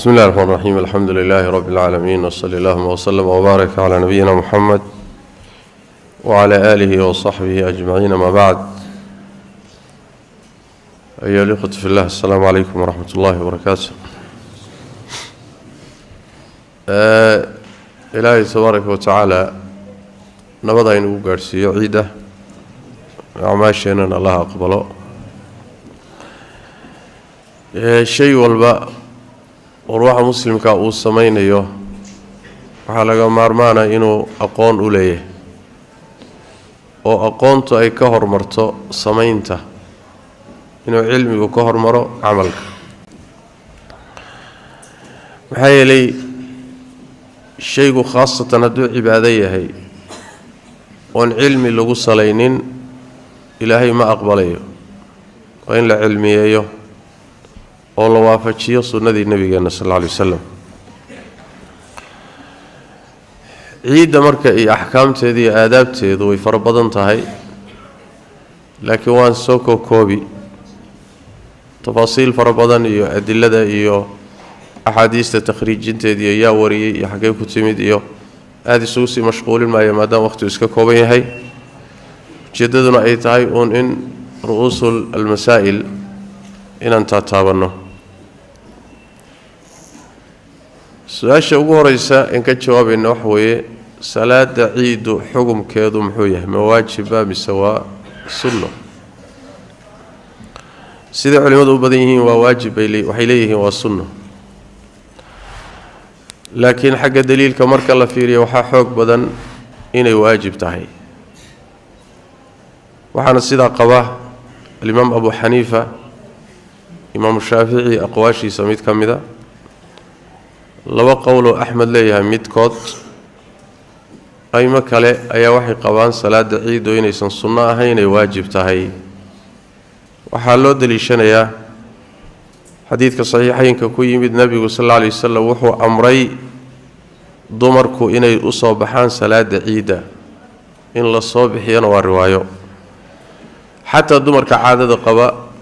بسم الله الرحمن الرحيم الحمد لله رب العالمين وصلى الله وسلم وبارك على نبينا محمد وعلى آله وصحبه أجمعين ما بعد. أيها الأخوة في الله، السلام عليكم ورحمة الله وبركاته. إلهي تبارك وتعالى نبضا إنه قارسي عيدة أعماشنا الله أقبله شيء والباء وروح مسلم كأو سمين يو وحلقة مارمانا إنه أقون أوليه وأقونت أي كهر مرتو سمينته إنه علمي وكهر مرو عملك محايا لي الشيء خاصة ندو عبادية هي وأن علمي لغو صلينين إلهي ما أقبليه وإن لعلمي أيه والله وافجيه سنة النبي صلى الله عليه وسلم. عيد مركا أحكامته دي آدابته ذو فربضن تهي لكن وان سوكو كوبي تفاصيل فربضن إيو أدلة إيو أحاديث تخريج انته دي يا وري يحكي كتميد إيو هذه سوسي مشغول ما يمادام وقت اسكا كوبي هاي جددنا أي تهي إن رؤوس المسائل إن أنت تابنه. سؤال ugu horeysa in ka jawaabayna wax weeye salaada ciid xukumkeedu muxuu yahay ma waajiba mise waa sunno sida culimadu u badan yihiin waa waajib waxay leeyihiin waa sunno laakiin xagga daliilka marka la fiiriyo waxa xoog badan inay waajib tahay waxaana sida qaba Imam Abu Hanifa Imam Shafi'i aqwaashiisa mid kamida laba qowlo Ahmed leeyahay midkood ayma kale ayaa waxay qabaan salaada ciid oo inaysan sunno ahayn ay waajib tahay waxa loo daliishanayaa xadiidka saxiixaynka ku yimid nabigu sallallahu alayhi wasallam wuxuu amray dumarku inay u soo baxaan salaada ciida in la soo bixiyana waa riwaayo xataa dumarka caadada qaba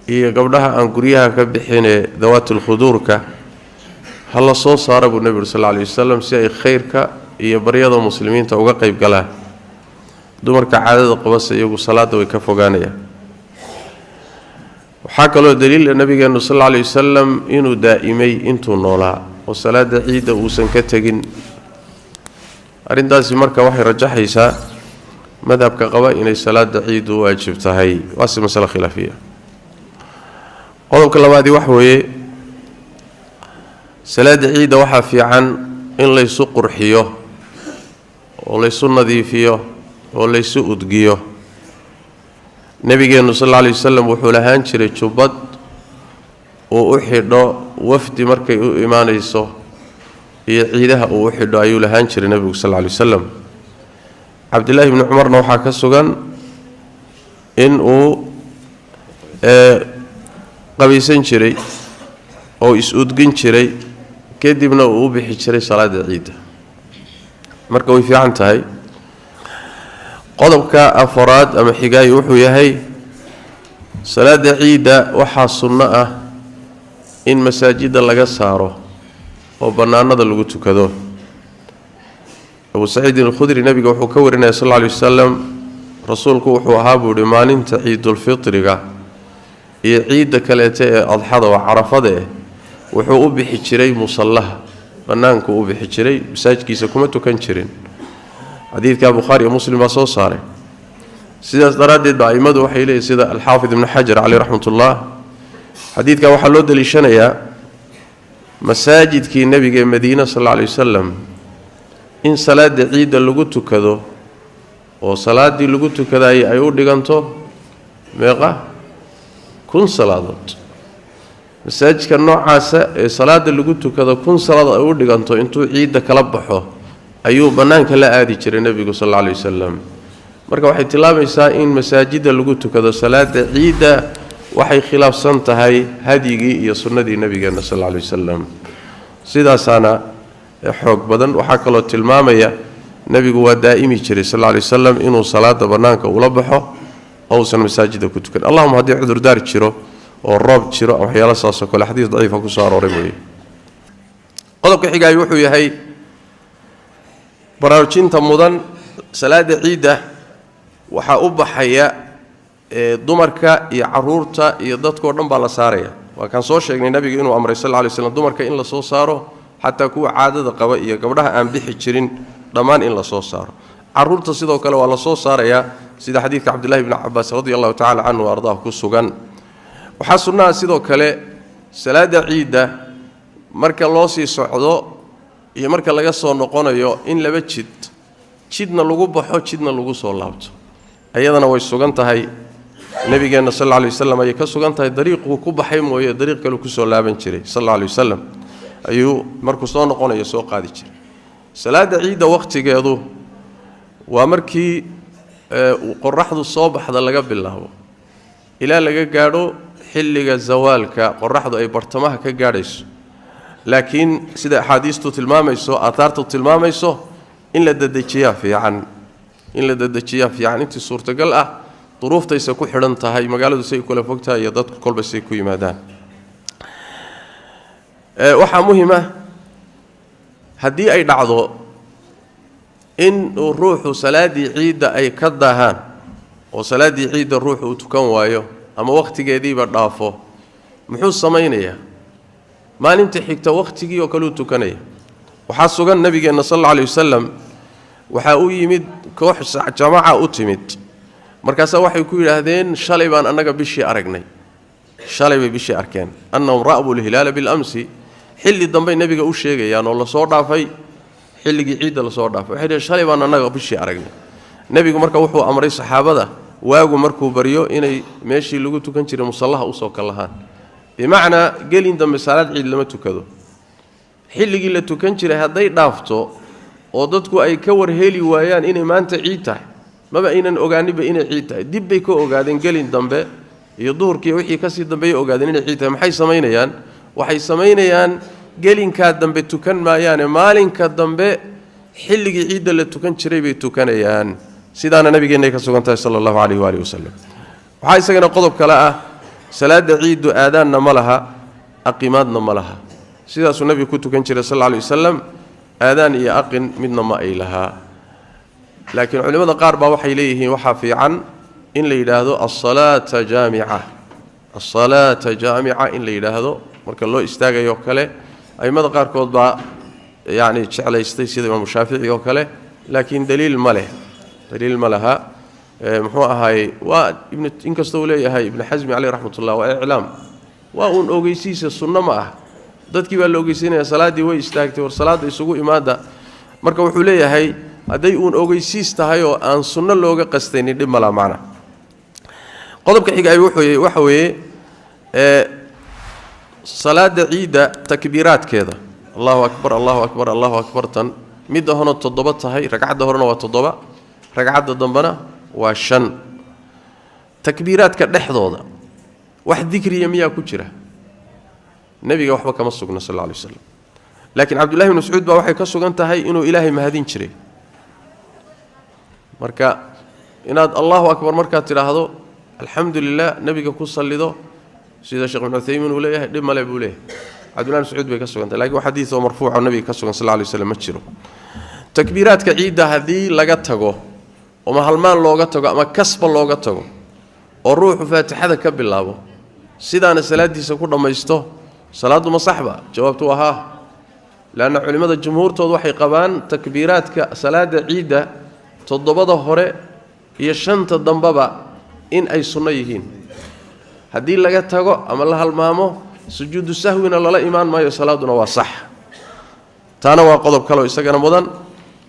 iyo gabdhaha aan guryaha ka bixinee dawaatul khudurka هلا صوص صار أبو النبي صلى الله عليه وسلم سي خيرك يبريض المسلمين توقع قيب قلاه دمر كعادة قبس يقول صلاة ويكفوغانية وحكى له دليل النبي صلى الله عليه وسلم إنه دائمي إنتو نولا والصلاة عيدة وسنكتغين أرين داسي مركة وحي رجح يسا مذهب كقباء إن الصلاة عيد واجب تهي واسي مسألة خلافية قولوا كلا هذه وحوية صلاة عيد وحا في عن إن ليسو قرحيه وليسو نظيفيه وليسو أدقيه نبي صلى الله عليه وسلم وحولهان شري شباد وأحيده وفد مركي إيمان يسو عيدها وأحيده أيو لهان شري نبي صلى الله عليه وسلم عبد الله بن عمر نوحا كسوغان إنه قبيسين شري أو إسؤدقين شري كدبنا وبيحي شري صلاة العيد مركا وي في عنتهي قضبك أفراد أما حقاي وحو يهي صلاة العيد وحا صنعة إن مساجد لغا ساره وبنانا ذا لغتو كذو أبو سعيد الخدري نبي وحو كورنا صلى الله عليه وسلم رسولك وحو هابو لمالين تعيد الفطر عيد كالتي أضحى وعرفه wuxuu u bixi jiray musallaha banaanku u bixi jiray masaajidkiisa kuma tukan jirin xadiidka Bukhari iyo Muslim baa soo saaray sidaas daraadeed baa imadu waxay leeyahay sida al-Hafiz ibn Hajar alayhi rahmatullah xadiidka waxa loo daliishanayaa masaajidkii nabiga Madiina sallallahu alayhi wasallam in salaada ciid lagu tukado oo salaadii lagu tukaday ay u dhiganto meeqa kun salaadood مساجد كنوعاسة صلاة اللي قلت كذا كن صلاة أقول لك أنتو عيد كلبحه أيوب بنانك لا آدي شر النبي صلى الله عليه وسلم مركب واحد تلام إن مساجد اللي قلت كذا صلاة عيد وحي خلاف سنت هاي هدي يا سنة النبي صلى الله عليه وسلم سيدا سنة حق بدن وحكى له تلمام يا نبي هو دائمي شر صلى الله عليه وسلم إنه صلاة بنانك ولبحه أو سن مساجد كنت كذا اللهم هدي عذر دار شرو والرب شراء وحيالا ساسا كل حديث ضعيف كسار ورمي qodobka xiga wuxuu yahay baraarujinta mudan salaada ciida waxa u baxaya dumarka iyo caruurta iyo dadkoo dhan baa la saaraya waa kan soo sheegnay nabiga inuu amray sallallahu alayhi wasallam dumarka in la soo saaro xataa kuwa caadada qaba iyo gabdhaha aan bixi jirin dhammaan in la soo saaro caruurta sidoo kale waa la soo saaraya sida xadiidka Abdullah ibn Abbas radiyallahu ta'ala anhu wardaah ku sugan waxa sunnah sidoo kale salaada ciida marka loo sii socdo iyo marka laga soo noqonayo in laba jidna lagu baxo jidna lagu soo laabto ayadana way sugan tahay nabigeena sallallahu alayhi wasallam ay ka sugan tahay dariiqu ku baxay mooyee dariiq kale ku soo laaban jiray sallallahu alayhi wasallam ayuu markuu soo noqonayo soo qaadi jiray salaada ciida waqtigeedu waa markii qorraxdu soo baxda laga bilaabo ilaa laga gaadho xilliga zawaalka qorraxdu ay bartamaha ka gaadhayso laakiin sida xadiistu tilmaamayso aataartu tilmaamayso in la dedejiyaa fiican intii suurtagal ah duruuftaysa ku xidhan tahay magaaladu say kula fogtahay iyo dadku kolba say ku yimaadaan waxa muhiim ah haddii ay dhacdo in ruuxu salaadii ciida ay ka daahaan oo salaadii ciida ruuxu uu tukan waayo ama waqtigeediiba dhaafo muxuu samaynayaa maalinta xigta waqtigii oo kale uu tukanaya waxaa sugan nabigeena sallallahu alayhi wasallam waxa uu yimid koox jamaaca u timid markaas waxay ku yiraahdeen shalay baan anaga bishii aragnay shalay bay bishii arkeen annahum ra'u al-hilal bil amsi xilli dambe nabiga u sheegayaan oo la soo dhaafay xilligii ciida la soo dhaafay waxay shalay baan anaga bishii aragnay nabigu marka wuxuu amray saxaabada waagu markuu bariyo inay meeshii lagu tukan jiray musallaha u soo kalahaan bimaana gelin dambe salaad ciid lama tukado xilligii la tukan jiray haday dhaafto oo dadku ay ka warheli waayaan inay maanta ciid tahay maba aynan ogaaniba inay ciid tahay dib bay ka ogaadeen gelin dambe iyo duhurkii wixii ka sii dambeeyay ogaadeen inay ciid tahay waxay sameynayaan gelinka dambe tukan maayaan maalinka dambe xilligii ciida la tukan jiray bay tukanayaan sidaana nabigeena ka sugan tahay sallallahu alayhi wa alihi wasallam waxa isagana qodob kale ah salaada ciidu aadaanna ma laha aqimaadna ma laha sidaas uu nabigu ku tukan jiray sallallahu alayhi wasallam aadaan iyo aqin midna ma ay laha laakiin culimada qaar baa waxay leeyihiin waxa fiican in la yiraahdo as-salaata jaami'a in la yiraahdo marka loo istaagayo kale aymada qaar kood baa yaani jeclaystay sida Imam Shaafici oo kale laakiin daliil ma laha muxuu ahaay waa ibn inkastoo leeyahay ibn Hazmi alayhi rahmatullah wa i'lam waa uu ogeysiisa sunna ma ah dadkii baa la ogeysinaya salaadii way istaagtay war salaada isugu imaada marka wuxuu leeyahay haday uu ogeysiis tahay oo aan sunna looga qastaynin dib mala macna qodobka xiga ay waxa weeye salaada ciida takbiiraadkeeda Allahu akbar tan mid ahna 7 tahay ragcada horena waa 7 ragcada dambana waa 5 takbiiraadka dhexdooda wax dhikriya miyaa ku jira nabiga waxba kama sugna sallallahu alayhi wasallam laakiin Abdullah ibn Mas'ud baa waxay ka sugan tahay inuu Ilaahay mahadin jiray marka inaad Allahu akbar marka tiraahdo alxamdulillah nabiga ku salido sida Sheekh Ibn Uthaymeen uu leeyahay dib male buu leeyahay Abdullah ibn Mas'ud bay ka sugan tahay laakiin xadiis oo marfuuc ah nabiga ka sugan sallallahu alayhi wasallam ma jiro takbiiraadka ciida hadii laga tago oo halmaan looga tago ama kasba looga tago oo ruuxu faatixada ka bilaabo sidaana salaadiisa ku dhamaysto salaadu ma saxba jawaabtu waa ha laana culimada jumhuurtoodu waxay qabaan takbiiraadka salaada ciida 7 hore iyo 5 dambaba in ay sunno yihiin hadii laga tago ama la halmaamo sujuudu sahwina lala iimaan maayo salaaduna waa sax taana waa qodob kale oo isagana mudan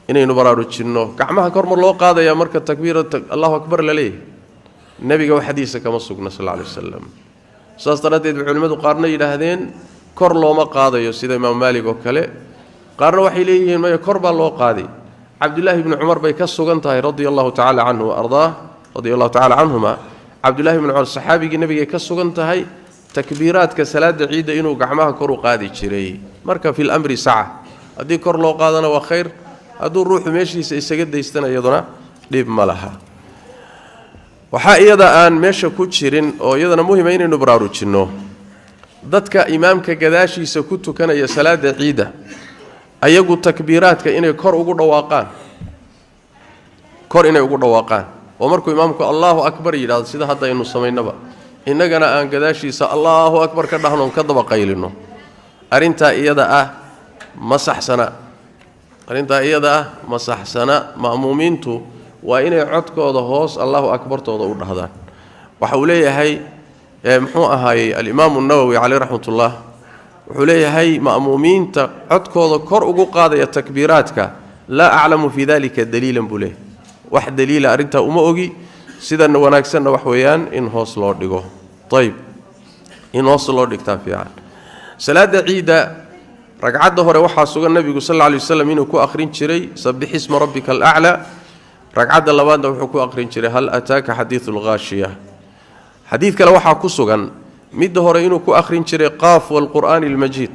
inaynu baraarujino gacmaha kor mar loo qaadaya marka takbiirada Allahu akbar la leeyahay nabiga wax xadiis kama sugna sallallahu alayhi wasallam saas daradeed culimadu qaarna yiraahdeen kor looma qaadayo sida Imam Malik oo kale qaarna waxay leeyihiin ma kor baa loo qaaday Abdullah ibn Umar bay ka sugan tahay radiyallahu ta'ala anhu ardaa radiyallahu ta'ala anhuma Abdullah ibn Umar saxaabigi nabiga ka sugan tahay takbiiraadka salaada ciida inuu gacmaha kor u qaadi jiray marka fil amri sa'a hadii kor loo qaadana waa khayr haduu ruuxu meeshiisa isaga daystana iyaduna dhib ma laha waxa iyada aan meesha ku jirin oo iyadana muhiim ah inaynu baraarujino dadka imaamka gadaashiisa ku tukanaya salaada ciida ayagu takbiiraadka inay kor ugu dhawaaqaan oo markuu imaamku Allahu akbar yiraahdo sida hadda aynu sameeynaba innagana aan gadaashiisa Allahu akbar ka dhahno ka daba qaylino arinta iyada ma saxsana ma'muumiintu waa inay codkooda hoos Allahu akbartooda u dhahdaan waxa uu leeyahay muxuu ahaayay al-Imam an-Nawawi alayhi rahmatullah wuxuu leeyahay ma'muumiinta codkooda kor ugu qaadaya takbiiraadka la a'lamu fi dhalika daliilan bulay wax daliila arinta uma ogi sidan wanaagsanna wax weeyaan in hoos loo dhigo طيب in hoos loo dhigtaa fiican salaada ciida ragcadda hore waxa sugan nabigu sallallahu alayhi wasallam inuu ku akhrin jiray sabbih isma rabbikal a'la ragcadda labaadna wuxuu ku akhrin jiray hal ataaka hadithul ghashiyah hadith kale waxa ku sugan mid hore inuu ku akhrin jiray qaaf wal qur'aanil majid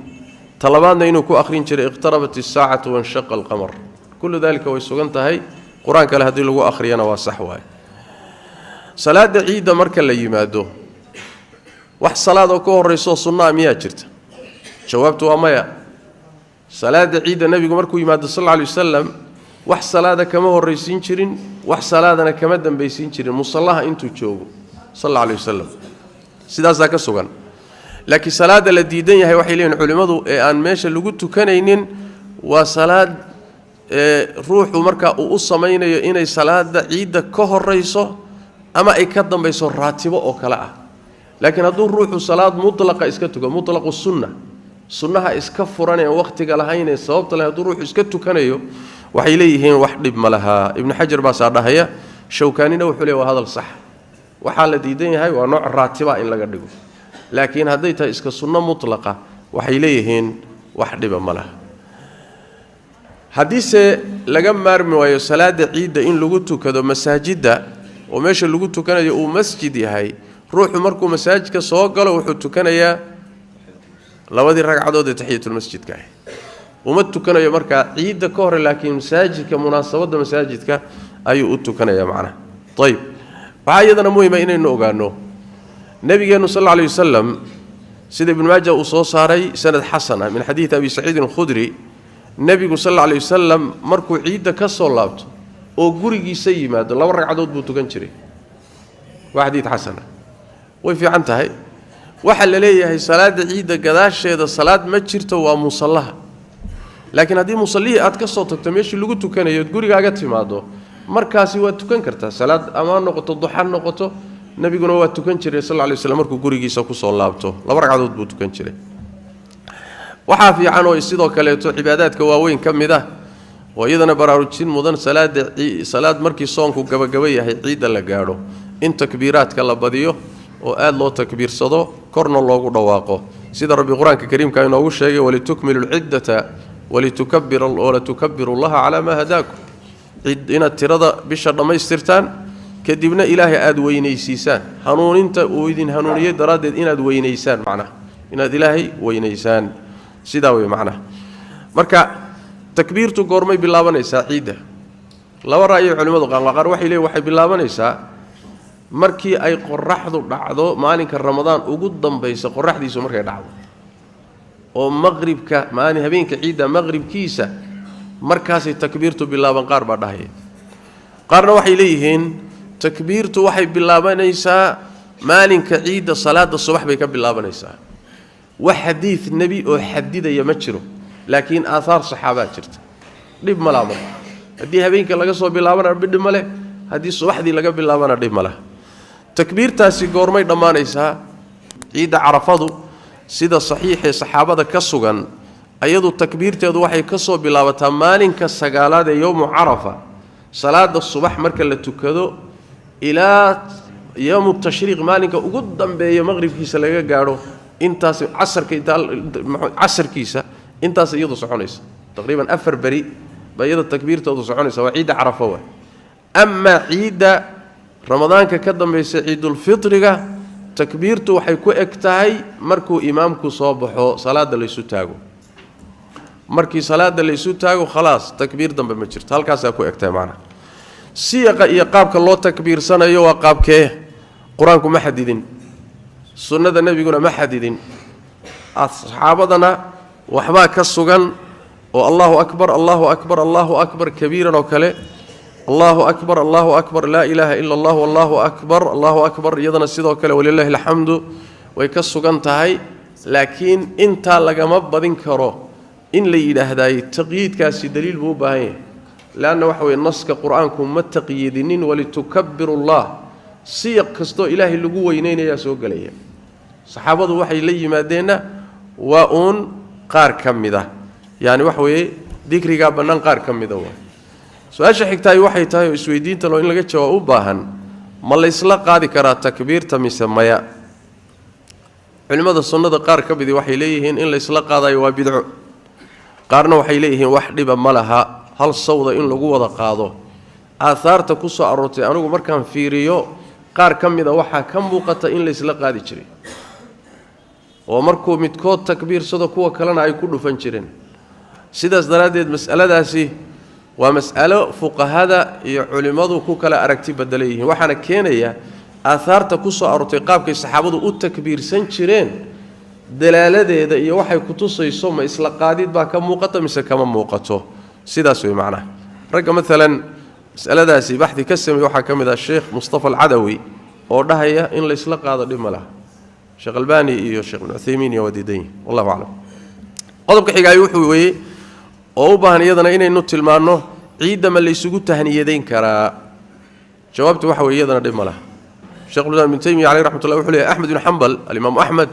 talabaadna inuu ku akhrin jiray iqtarabat as-saa'atu wa inshaqa al-qamar kullu dhalika way sugan tahay qur'aan kale hadii lagu akhriyana waa sax waay salaada ciida marka la yimaado wax salaado ka horeyso sunnah miyaa jirta jawaabtu waa maya salaada ciida nabigu markuu yimaado sallallahu alayhi wasallam wax salaada kama horeysin jirin wax salaadana kama dambaysin jirin musallaha intuu joogo sallallahu alayhi wasallam sidaas ka sugan laakiin salaada la diidan yahay waxay leeyihiin culimadu ee aan meesha lagu tukanaynin waa salaad ruuxu marka uu sameeynayo inay salaada ciida ka horeyso ama ay ka dambayso raatibo oo kala ah laakiin hadduu ruuxu salaad mutlaqa iska tuko mutlaqu sunnaha iska furan ee waqtiga lahayn ee sababta leh hadduu ruuxu iska tukanayo waxay leeyihiin wax dhib ma laha ibn hajar baa saadahaya shawkaanina wuxuu leeyahay hadal sax waxa la diidan yahay waa nooc raatiba in laga dhigo laakiin haday tahay iska sunna mutlaqa waxay leeyihiin wax dhib ma laha hadise laga maarmi waayo salaada ciida in lagu tukado masaajida oo meesha lagu tukanayo uu masjid yahay ruuxu markuu masaajidka soo galo wuxuu tukanayaa labadii ragcadood ee tahiyatul masjidka uma tukanayo marka ciida ka hor laakiin masaajidka munaasabada masaajidka ayuu u tukanayaa macna طيب waxa iyadana muhiim ah inaynu ogaano nabigeenu sallallahu alayhi wasallam sida ibn Majah uu soo saaray sanad xasana min hadith Abi Sa'id al-Khudri nabigu sallallahu alayhi wasallam markuu ciida ka soo laabto oo gurigiisa yimaado laba ragcadood buu tukan jiray waa hadith xasana way fiican tahay waxa la leeyahay salaada ciida gadaasheeda salaad ma jirto waa musallaha laakiin hadii musallihi aad ka soo tagto meeshii lagu tukanayo gurigaaga timaado markaasi waa tukan kartaa salaad ama noqoto duxan noqoto nabiguna waa tukan jiray sallallahu alayhi wasallam markuu gurigiisa ku soo laabto laba ragcadood buu tukan jiray waxa fiican oo sidoo kale cibaadaadka waaweyn kamid ah oo iyadana baraarujin mudan salaad markii soonku gabagaba yahay ciida la gaaro in takbiiraadka la badiyo oo aad loo takbiirsado korna loogu dhawaaqo sida rabbi quraanka kariimka inoogu sheegay walitukmilul iddata walitukabbiru allaha ala ma hadaakum ina tirada bisha dhamaystirtaan kadibna ilaahay aad weynaysiisaan hanuuninta uu idin hanuuniyay daraadeed inaad weynaysaan macna inaad ilaahay weynaysaan sida way macna marka takbiirtu goormay bilaabanaysaa ciida laba ra'yi culimadu qaar waxay leeyahay waxay bilaabanaysaa markii ay qorraxdu dhacdo maalinka ramadaan ugu dambaysa qorraxdiisu markay dhacdo oo maghribka maalin habeenka ciida maghribkiisa markaas ay takbiirtu bilaaban qaar ba dhahay qaarna waxay leeyihiin takbiirtu waxay bilaabanaysaa maalinka ciida salaada subax bay ka bilaabanaysaa wax hadith nabi oo xadidaya ma jiro laakiin aathar saxaabada jirta dib malaamo hadii habeenka laga soo bilaabana bidh male hadii subaxdii laga bilaabana dib mala takbiirtaasi goormay dhamaanaysaa ciida carafadu sida saxiix ee saxaabada ka sugan ayadu takbiirteedu waxay ka soo bilaabataa maalinka sagaalaad ee yawm Arafa salaada subax marka la tukado ilaa yawm tashriiq maalinka ugu dambeeya maghribkiisa laga gaaro intaas casarkiisa intaas iyadu soconaysa taqriiban 4 bari bayada takbiirteedu soconaysa waa ciida Arafa waa amma ciida ramadaanka ka dambeeyay ciidul fitriga takbiirtu waxay ku egtahay markuu imaamku soo baxo salaada la isu taago markii salaada la isu taago khalaas takbiir dambe ma jirto halkaas ay ku egtahay macna siiqa iyo qaabka loo takbiirsanayo waa qaabkee quraanku ma xadidin sunnada nabiguna ma xadidin asxaabadana waxba ka sugan الله أكبر الله أكبر الله أكبر كبيرا وكله الله أكبر لا إله إلا الله والله أكبر يدنا السيد وكله ولله الحمد ويكسو قنتهاي لكن انت لقم بدين كرو إن لي هداي تقييد كاسي دليل بو باهي لأنه وحوي النص كقرآنكم ما التقييدين ولتكبروا الله سيق كستو إلهي اللي قوة ينين يسوق لي صحابة وحي لي ما دينا وأون قار كم ذا يعني وحوي ذكري قابلنا قار كم ذا سؤال حكتاي وحي تاي سويدين تلو إن لقيت شو باهن ما اللي يسلا قاعد كرا تكبير تمسميا علماء السنة قار كم ذي وحي ليهن إن اللي يسلا قاعد يوابدعو قارنا وحي ليهن وحدي بملها هل الصوت إن لقوة قاضو آثار تكسو أروتي أنا مركان في ريو قار كم ذا وحى كم بوقت إن اللي يسلا قاعد يشري ومركو متكود تكبير صدقوا كلنا يكونوا فنشرين سيداس دراديد مسألة داسي ومسألة فقهاء علماء كوكلا أركتي بدليه وحنا كينيا آثار تكسو أرتقاب كي صحابة التكبير سنشرين دلالة ده يوحي كتوس يسمى إسلا قاديد با كم موقته مثل كم موقته سيداسوي معنا رجع مثلا مسألة داسي بحث كسم يوحى كم ذا الشيخ مصطفى العدوي وده هي إن الإسلا قادة لما له شيخ الباني يا شيخ ابن عثيمين يا وديدين والله أعلم قضبك حقا يوحي oo u baahan iyadana inaynu tilmaano ciidama la isugu tahniyadeyn karaa jawaabtu waxa weeye iyadana dhib malaha Sheikh Ibn Taymiyyah alayhi rahmatullah wuxuu leeyahay Ahmad ibn Hanbal al-Imam Ahmad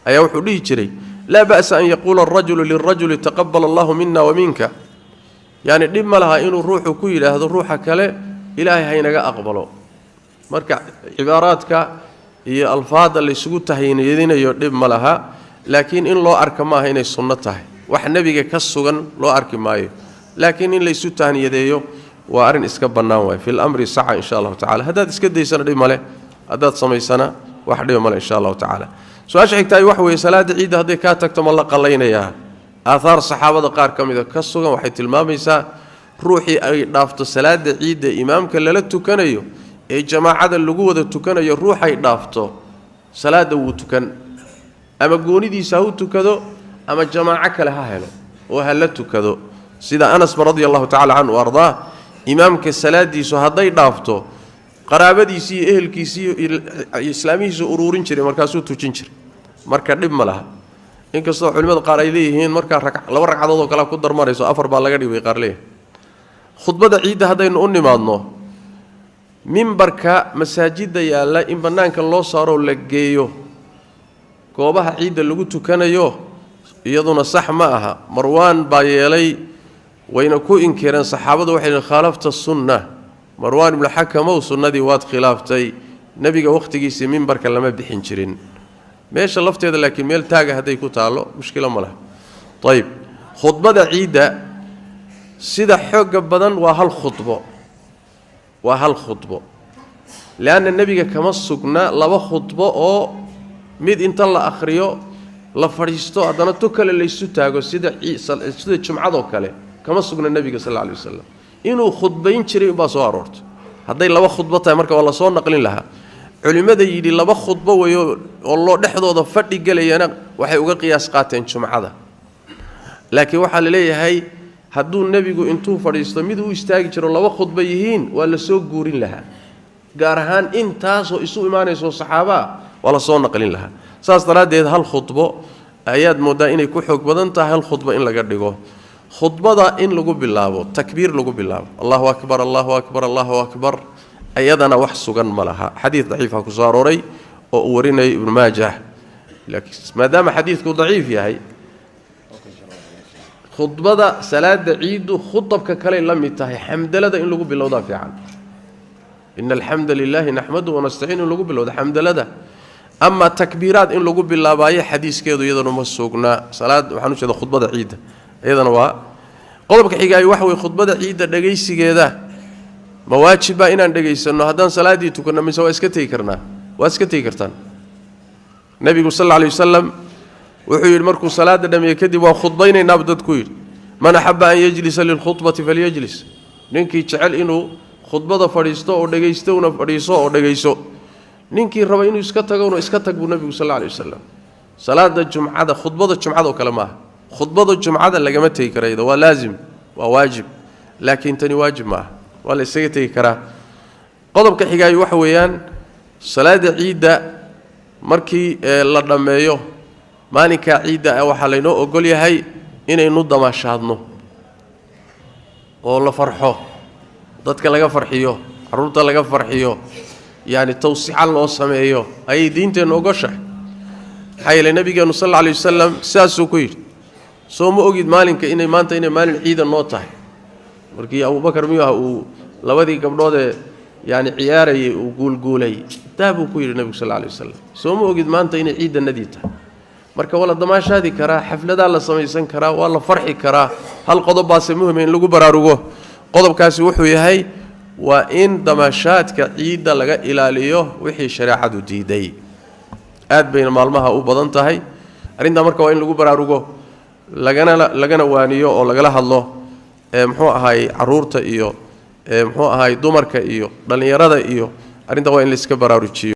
ayaa wuxuu dhihi jiray la ba'sa an yaqula ar-rajulu lir-rajuli taqabbala Allahu minna wa minka yani dhib malaha inuu ruuxu ku yiraahdo ruuxa kale Ilaahay haynaga aqbalo marka cibaaraadka iyo alfaada la isugu tahniyadeynayo dhib malaha laakiin in loo arka ma aha inay sunno tahay wax nabiga ka sugan loo arki maayo laakiin in la isu taaniyadeeyo waa arin iska banaan way fil amri sa'a insha Allah ta'ala hadaad iska deysana dhimale hadaad sameysana wax dhimale insha Allah ta'ala su'aasha xigtay wax weey salaada ciid haday ka tagto ma la qalaynaya aathar saxaabada qaar kamida ka sugan waxay tilmaamaysaa ruuxii ay dhaafto salaada ciid imaamka lala tukanayo ee jamaacada lagu wada tukanayo ruuxay dhaafto salaada uu tukan ama goonidiisa uu tukado أما جماعة كلها هلو وهلتو كذو سيدا أنس رضي الله تعالى عنه وأرضاه إمامك السلاة دي سهدي دافتو قرابة دي سي إهل كي سي إسلامي سي أرورين شري مركاسو توچين مركا دب ملها إنك الصلاح علماء قار إليهين مركا لو ركع ضوضو كلا كدر ماريسو أفر بالغري ويقار ليه خطبة عيدة هدين أني مادنو منبركا مساجد يالا إن بنانك الله صارو لقيو كوبها عيدة اللي قلتو كان يوه iyaduna sax ma aha marwaan baa yeelay wayna ku inkireen saxaabadu waxay khaalafta sunnah marwaan ibn hakam oo sunnadii waad khilaaftay nabiga waqtigiisa minbarka lama bixin jirin meesha lafteeda laakiin meel taaga haday ku taalo mushkilo ma laha طيب khudbada ciida sida xoog badan waa hal khudbo laana nabiga kama sugna laba khudbo oo mid inta la akhriyo la fariisto adana tukale la isu taago sida jumcado kale kama sugna nabiga sallallahu alayhi wasallam inuu khudbayn jiray baa soo aroortay haday laba khudbo tahay marka wala soo naqlin laha culimada yiri laba khudbo wayo oo loo dhexdooda fadhi galayana waxay uga qiyaas qaateen jumcada laakiin waxa la leeyahay haduu nabigu intuu fariisto mid uu istaagi jiro laba khudbo yihiin waa la soo guurin laha gaar ahaan intaas oo isu iimaanayso saxaaba wala soo naqlin laha saas daraadeed hal khudbo ayaad moodaa inay ku xoog badan tahay hal khudbo in laga dhigo khudbada in lagu bilaabo takbiir lagu bilaabo Allahu akbar Allahu akbar Allahu akbar ayadana wax sugan malaha xadiis dhaif ah ku soo arooray oo uu warinay ibn Majah laakiin maadaama xadiisku dhaif yahay khudbada salaada ciid khudbka kale la mid tahay xamdalada in lagu bilowda fiican innal hamdalillahi nahmaduhu wa nasta'iinu lagu bilowda xamdalada أما تكبيرات إن لقوا بالله باي حديث كذا يدنا مسوقنا صلاة وحنوش هذا خطبة عيد أيضا هو قلبك حكاية وحوي خطبة عيد دقيس كذا مواجب إن دقيس إنه هذا صلاة دي تكون من سوا إسكتي كرنا وإسكتي كرتان النبي صلى الله عليه وسلم وحي المركو صلاة دم يكذب وخطبين نبضت كوير من أحب أن يجلس للخطبة فليجلس ننكي تشعل إنه خطبة فريستو أو دقيستو ونفريسو أو دقيسو ninkii raba inuu iska tago inuu iska tag buu nabigu sallallahu alayhi wasallam salaada jumcada khudbada jumcada kala ma khudbada jumcada lagama tagi karaydo waa laazim waa waajib laakiin tani waajib ma aha waa la isaga tagi karaa qodobka xigay waxa weeyaan salaada ciida markii la dhameeyo maalinka ciida waxa laynoo ogol yahay inaynu damaashaadno oo la farxo dadka laga farxiyo caruurta laga farxiyo yani tawsiixa loo sameeyo ay diinteenu ogoshahay xayla nabigeenu sallallahu alayhi wasallam saasoo ku yiri soo ma ogid maalinka inay maanta inay maalin ciida noo tahay markii Abu Bakar miyuu uu labadii gabdhood yani ciyaarayay uu guulguulay taabuu ku yiri nabiga sallallahu alayhi wasallam soo ma ogid maanta inay ciida nadii tahay marka wala damaashaadi kara xaflada la sameeysan kara waa la farxi kara hal qodob baas muhiim in lagu baraarugo qodobkaasi wuxuu yahay waa in damaashaadka ciida laga ilaaliyo wixii shariicadu diiday aad bayna maalmaha u badan tahay arinta marka waa in lagu baraarugo lagana waaniyo oo lagala hadlo muxuu ahaay caruurta iyo muxuu ahaay dumarka iyo dhalinyarada iyo arinta waa in la iska baraarujiyo